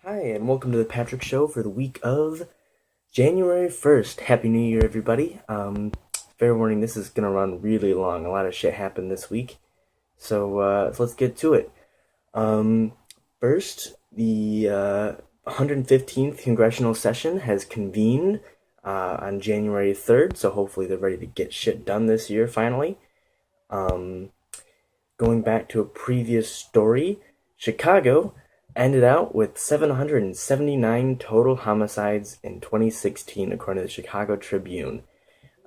Hi, and welcome to the Patrick Show for the week of January 1st. Happy New Year, everybody. Fair warning, this is going to run really long. A lot of shit happened this week. So let's get to it. Um, First, the 115th congressional session has convened on January 3rd, so hopefully they're ready to get shit done this year, finally. Um, Going back to a previous story, Chicago ended out with 779 total homicides in 2016, according to the Chicago Tribune,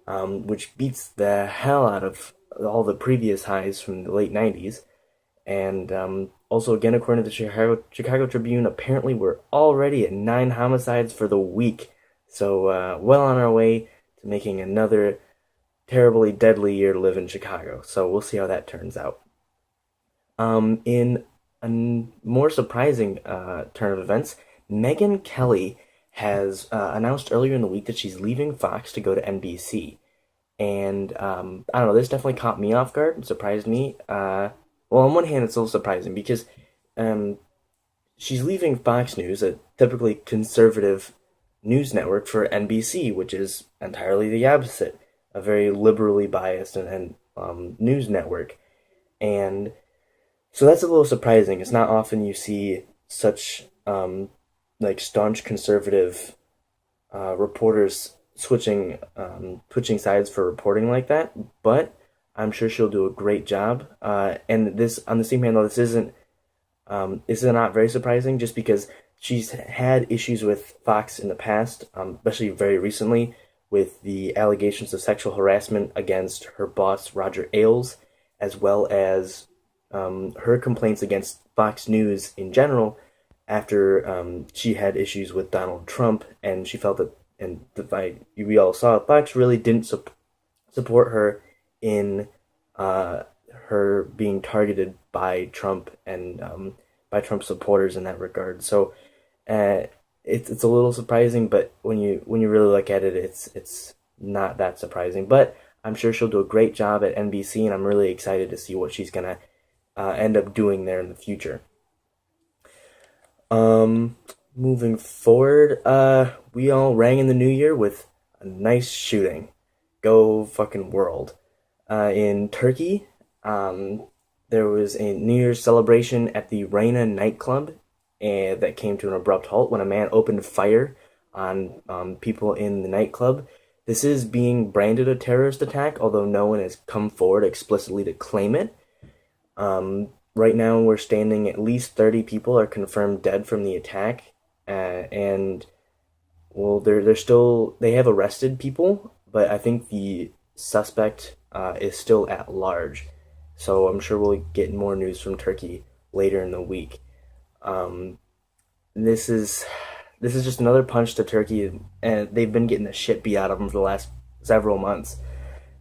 which beats the hell out of all the previous highs from the late 90s. And also, again, according to the Chicago Tribune, apparently we're already at 9 homicides for the week. So, well on our way to making another terribly deadly year to live in Chicago. So, we'll see how that turns out. In a more surprising turn of events, Megyn Kelly has announced earlier in the week that she's leaving Fox to go to NBC. And I don't know, this definitely caught me off guard and surprised me. Well, on one hand, it's a little surprising because um, she's leaving Fox News, a typically conservative news network, for NBC, which is entirely the opposite, a very liberally biased and news network. And so that's a little surprising. It's not often you see such like staunch conservative reporters switching sides for reporting like that. But I'm sure she'll do a great job. And this, on the same hand, though, this is not very surprising, just because she's had issues with Fox in the past, especially very recently, with the allegations of sexual harassment against her boss Roger Ailes, as well as her complaints against Fox News in general after she had issues with Donald Trump, and she felt that, and we all saw, Fox really didn't support her in her being targeted by Trump and by Trump supporters in that regard. So it's a little surprising, but when you really look at it, it's not that surprising. But I'm sure she'll do a great job at NBC, and I'm really excited to see what she's gonna end up doing there in the future. Moving forward, we all rang in the new year with a nice shooting. Go fucking world. In Turkey, there was a New Year's celebration at the Reina nightclub, and that came to an abrupt halt when a man opened fire on people in the nightclub. This is being branded a terrorist attack, although no one has come forward explicitly to claim it. Right now, we're standing at least 30 people are confirmed dead from the attack, and well, they have arrested people, but I think the suspect is still at large. So I'm sure we'll get more news from Turkey later in the week. Um, this is this is just another punch to Turkey, and they've been getting the shit beat out of them for the last several months.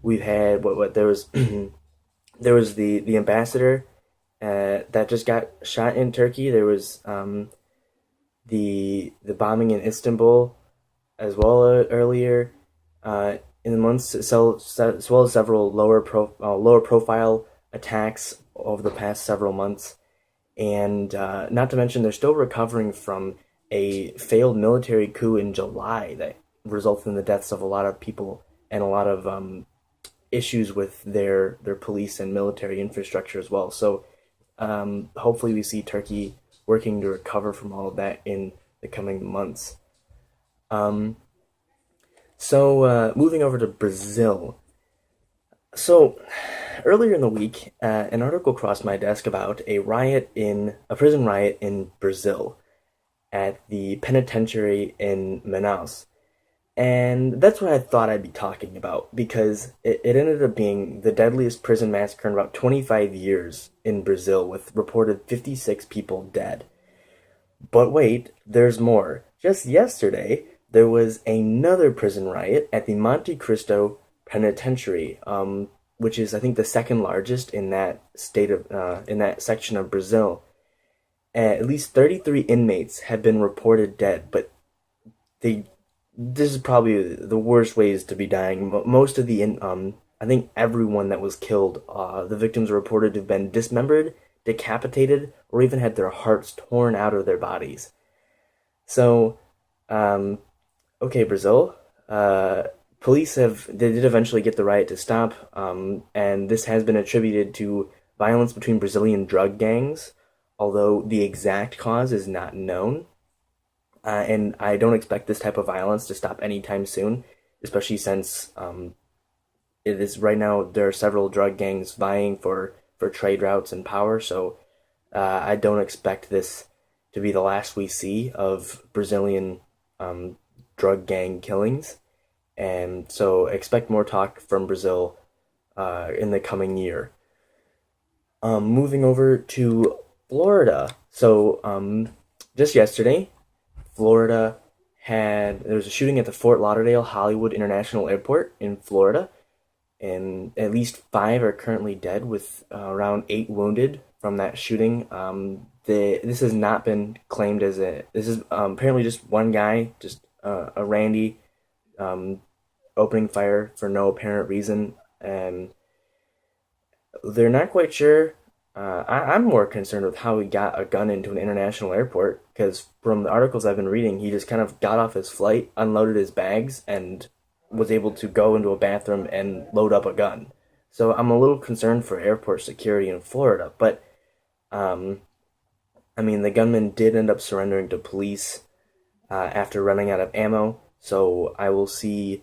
We've had what there was there was the ambassador that just got shot in Turkey. There was the bombing in Istanbul as well earlier in the months, as well as several lower profile attacks over the past several months, and not to mention they're still recovering from a failed military coup in July that resulted in the deaths of a lot of people and a lot of issues with their police and military infrastructure as well. So hopefully we see Turkey working to recover from all of that in the coming months. Um, Moving over to Brazil. So earlier in the week, an article crossed my desk about a prison riot in Brazil at the penitentiary in Manaus. And that's what I thought I'd be talking about, because it ended up being the deadliest prison massacre in about 25 years in Brazil, with reported 56 people dead. But wait, there's more. Just yesterday, there was another prison riot at the Monte Cristo Penitentiary, which is, I think, the second largest in that in that section of Brazil. At least 33 inmates have been reported dead, but they this is probably the worst ways to be dying. Most of I think everyone that was killed, the victims were reported to have been dismembered, decapitated, or even had their hearts torn out of their bodies. So, okay, Brazil. Police they did eventually get the riot to stop, and this has been attributed to violence between Brazilian drug gangs, although the exact cause is not known. And I don't expect this type of violence to stop anytime soon, especially since it is right now there are several drug gangs vying for trade routes and power. So I don't expect this to be the last we see of Brazilian um, drug gang killings, and so expect more talk from Brazil in the coming year. Moving over to Florida. So just yesterday, Florida there was a shooting at the Fort Lauderdale Hollywood International Airport in Florida, and at least five are currently dead, with around eight wounded from that shooting. This has not been claimed as a. This is apparently just one guy, just a Randy, um, opening fire for no apparent reason, and they're not quite sure. I'm more concerned with how he got a gun into an international airport, because from the articles I've been reading, he just kind of got off his flight, unloaded his bags, and was able to go into a bathroom and load up a gun. So I'm a little concerned for airport security in Florida, but um, I mean, the gunman did end up surrendering to police after running out of ammo. So I will see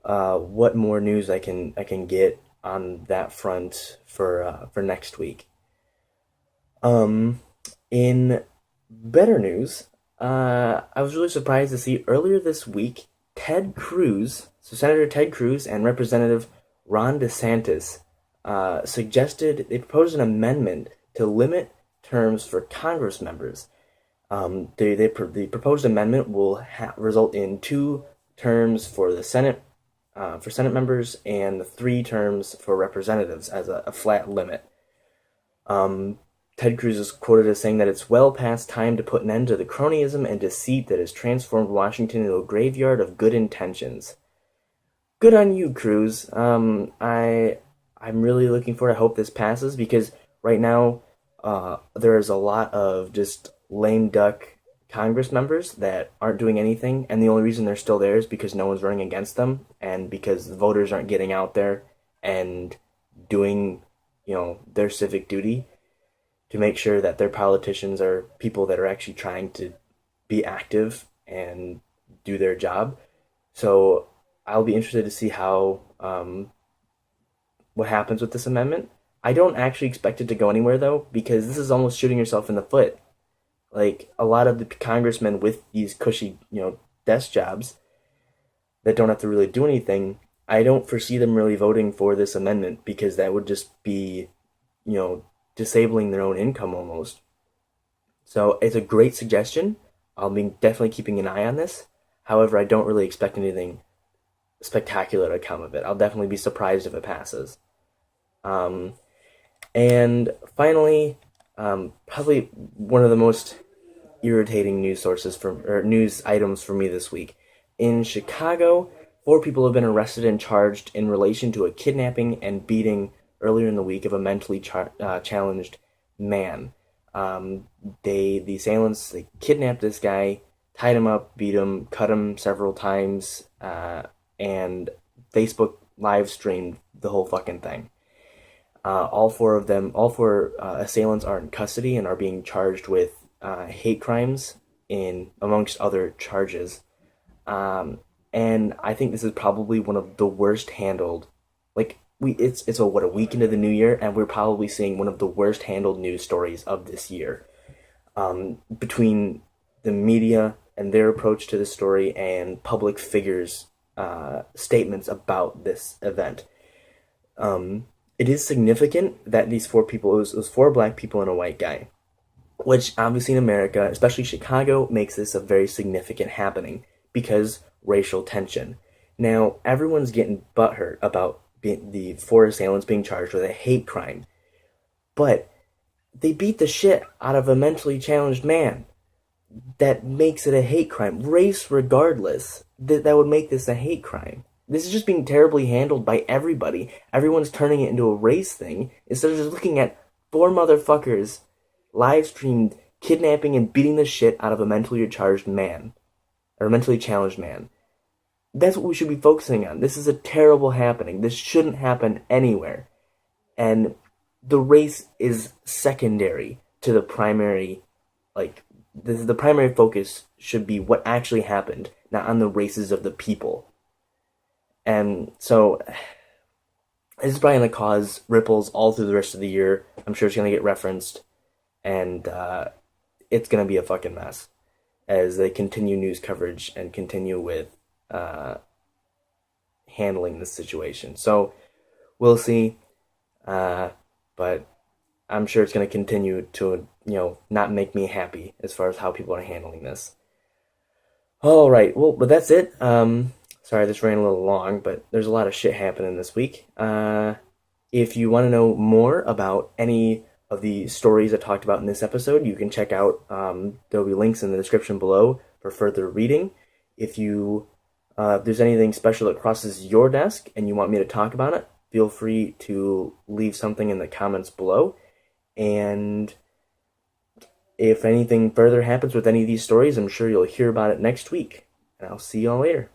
what more news I can get on that front for next week. Um, in better news, I was really surprised to see earlier this week Ted Cruz, so Senator Ted Cruz and Representative Ron DeSantis, they proposed an amendment to limit terms for Congress members. The proposed amendment will result in two terms for the Senate, for Senate members, and three terms for representatives as a flat limit. Um, Ted Cruz is quoted as saying that it's well past time to put an end to the cronyism and deceit that has transformed Washington into a graveyard of good intentions. Good on you, Cruz. I'm really looking forward. I hope this passes, because right now there is a lot of just lame duck Congress members that aren't doing anything, and the only reason they're still there is because no one's running against them, and because the voters aren't getting out there and doing, their civic duty to make sure that their politicians are people that are actually trying to be active and do their job. So I'll be interested to see how what happens with this amendment. I don't actually expect it to go anywhere, though, because this is almost shooting yourself in the foot. Like, a lot of the congressmen with these cushy, desk jobs that don't have to really do anything, I don't foresee them really voting for this amendment, because that would just be, disabling their own income almost. So it's a great suggestion. I'll be definitely keeping an eye on this. However, I don't really expect anything spectacular to come of it. I'll definitely be surprised if it passes. Um, and finally, probably one of the most irritating news sources or news items for me this week. In Chicago, 4 people have been arrested and charged in relation to a kidnapping and beating earlier in the week of a mentally challenged man. The assailants, they kidnapped this guy, tied him up, beat him, cut him several times, and Facebook live streamed the whole fucking thing. All four assailants are in custody and are being charged with hate crimes, amongst other charges. And I think this is probably one of the worst handled. Like, it's a week into the new year, and we're probably seeing one of the worst handled news stories of this year. Between the media and their approach to the story and public figures' statements about this event. It is significant that these 4 people, it was 4 black people and a white guy, which obviously in America, especially Chicago, makes this a very significant happening because racial tension. Now, everyone's getting butthurt about the 4 assailants being charged with a hate crime, but they beat the shit out of a mentally challenged man. That makes it a hate crime. Race regardless, that would make this a hate crime. This is just being terribly handled by everybody. Everyone's turning it into a race thing instead of just looking at 4 motherfuckers live streamed kidnapping and beating the shit out of a mentally charged man, or a mentally challenged man. That's what we should be focusing on. This is a terrible happening. This shouldn't happen anywhere. And the race is secondary to the primary, like, the primary focus should be what actually happened, not on the races of the people. And so, this is probably going to cause ripples all through the rest of the year. I'm sure it's going to get referenced, and it's going to be a fucking mess as they continue news coverage and continue with handling this situation. So, we'll see, but I'm sure it's going to continue to, not make me happy as far as how people are handling this. All right, well, but that's it. Sorry, this ran a little long, but there's a lot of shit happening this week. If you want to know more about any of the stories I talked about in this episode, you can check out, there'll be links in the description below for further reading. If there's anything special that crosses your desk and you want me to talk about it, feel free to leave something in the comments below. And if anything further happens with any of these stories, I'm sure you'll hear about it next week. And I'll see y'all later.